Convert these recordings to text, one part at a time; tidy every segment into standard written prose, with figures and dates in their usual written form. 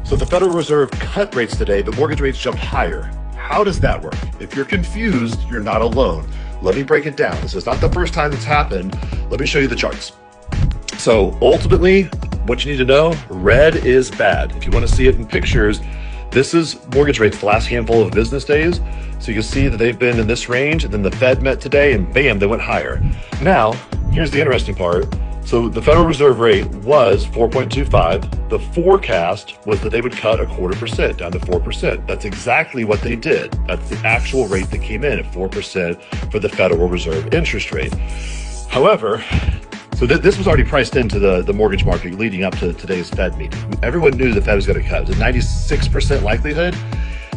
So the Federal Reserve cut rates today, but mortgage rates jumped higher. How does that work? If you're confused, you're not alone. Let me break it down. This is not the first time it's happened. Let me show you the charts. So ultimately, what you need to know, red is bad. If you want to see it in pictures, this is mortgage rates the last handful of business days. So you can see that they've been in this range, and then the Fed met today and bam, they went higher. Now, here's the interesting part. So the Federal Reserve rate was 4.25. The forecast was that they would cut 0.25% down to 4%. That's exactly what they did. That's the actual rate that came in at 4% for the Federal Reserve interest rate. However, so this was already priced into the mortgage market leading up to today's Fed meeting. Everyone knew the Fed was going to cut. It was a 96% likelihood.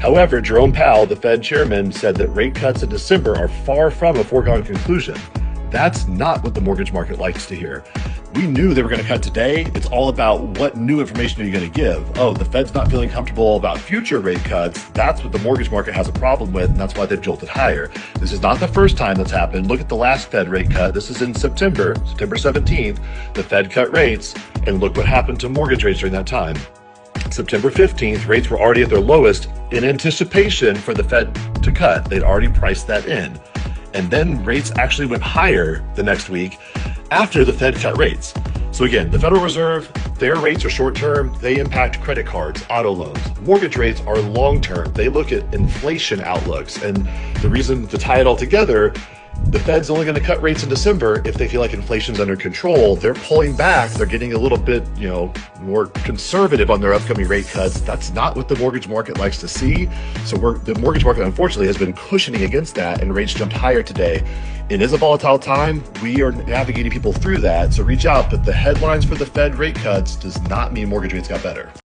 However, Jerome Powell, the Fed chairman, said that rate cuts in December are far from a foregone conclusion. That's not what the mortgage market likes to hear. We knew they were going to cut today. It's all about what new information are you going to give. Oh, the Fed's not feeling comfortable about future rate cuts. That's what the mortgage market has a problem with, and that's why they've jolted higher. This is not the first time that's happened. Look at the last Fed rate cut. This is in September 17th. The Fed cut rates, and look what happened to mortgage rates during that time. September 15th, rates were already at their lowest in anticipation for the Fed to cut. They'd already priced that in. And then rates actually went higher the next week after the Fed cut rates. So again, the Federal Reserve, their rates are short-term. They impact credit cards, auto loans. Mortgage rates are long-term. They look at inflation outlooks. And the reason to tie it all together, the Fed's only going to cut rates in December if they feel like inflation's under control. They're pulling back. They're getting a little bit, more conservative on their upcoming rate cuts. That's not what the mortgage market likes to see. So the mortgage market, unfortunately, has been cushioning against that, and rates jumped higher today. It is a volatile time. We are navigating people through that. So reach out. But the headlines for the Fed rate cuts does not mean mortgage rates got better.